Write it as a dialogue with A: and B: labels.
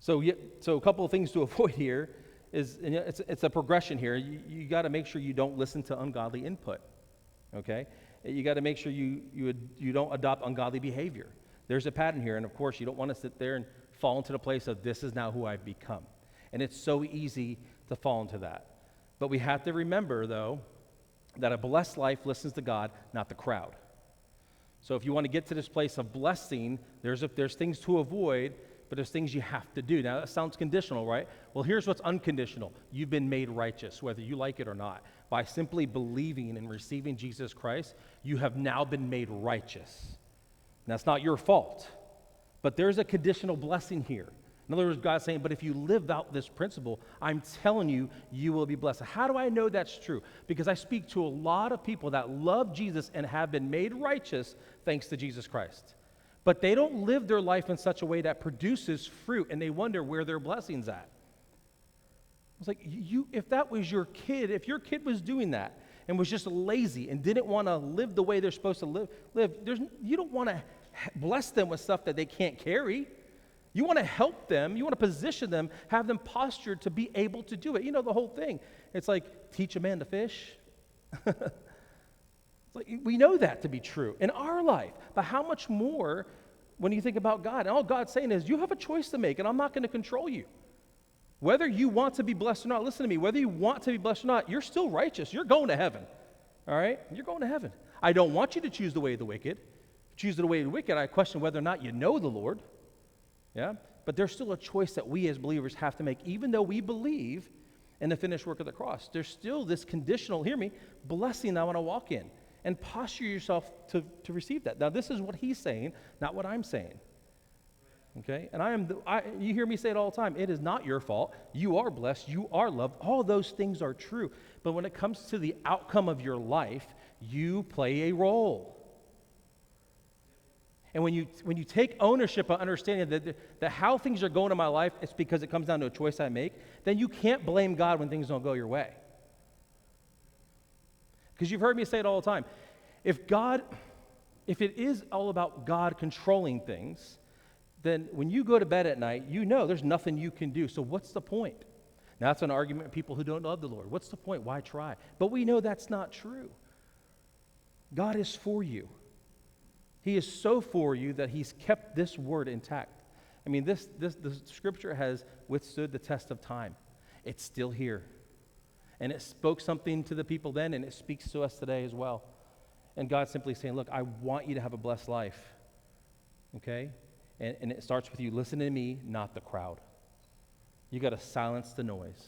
A: So a couple of things to avoid here is, and it's a progression here. You got to make sure you don't listen to ungodly input, okay? You got to make sure you don't adopt ungodly behavior. There's a pattern here, and of course, you don't want to sit there and fall into the place of this is now who I've become. And it's so easy to fall into that. But we have to remember, though, that a blessed life listens to God, not the crowd. So if you want to get to this place of blessing, there's things to avoid, but there's things you have to do. Now, that sounds conditional, right? Well, here's what's unconditional. You've been made righteous, whether you like it or not. By simply believing and receiving Jesus Christ, you have now been made righteous. And that's not your fault. But there's a conditional blessing here. In other words, God's saying, but if you live out this principle, I'm telling you, you will be blessed. How do I know that's true? Because I speak to a lot of people that love Jesus and have been made righteous thanks to Jesus Christ. But they don't live their life in such a way that produces fruit, and they wonder where their blessing's at. It's like, if that was your kid, if your kid was doing that and was just lazy and didn't want to live the way they're supposed to live, you don't want to bless them with stuff that they can't carry. You want to help them. You want to position them, have them postured to be able to do it. You know the whole thing. It's like, teach a man to fish. It's like, we know that to be true in our life. But how much more when you think about God? And all God's saying is, you have a choice to make, and I'm not going to control you. Whether you want to be blessed or not, listen to me, whether you want to be blessed or not, you're still righteous. You're going to heaven. All right? You're going to heaven. I don't want you to choose the way of the wicked. If you choose the way of the wicked, I question whether or not you know the Lord. Yeah? But there's still a choice that we as believers have to make, even though we believe in the finished work of the cross. There's still this conditional, hear me, blessing I want to walk in. And posture yourself to receive that. Now, this is what he's saying, not what I'm saying. Okay? And you hear me say it all the time. It is not your fault. You are blessed. You are loved. All those things are true. But when it comes to the outcome of your life, you play a role. And when you take ownership of understanding that how things are going in my life, it's because it comes down to a choice I make, then you can't blame God when things don't go your way. Because you've heard me say it all the time. If it is all about God controlling things, then when you go to bed at night, you know there's nothing you can do. So what's the point? Now, that's an argument with people who don't love the Lord. What's the point? Why try? But we know that's not true. God is for you. He is so for you that he's kept this word intact. I mean, the scripture has withstood the test of time. It's still here. And it spoke something to the people then, and it speaks to us today as well. And God's simply saying, look, I want you to have a blessed life. Okay? And it starts with you listening to me, not the crowd. You got to silence the noise.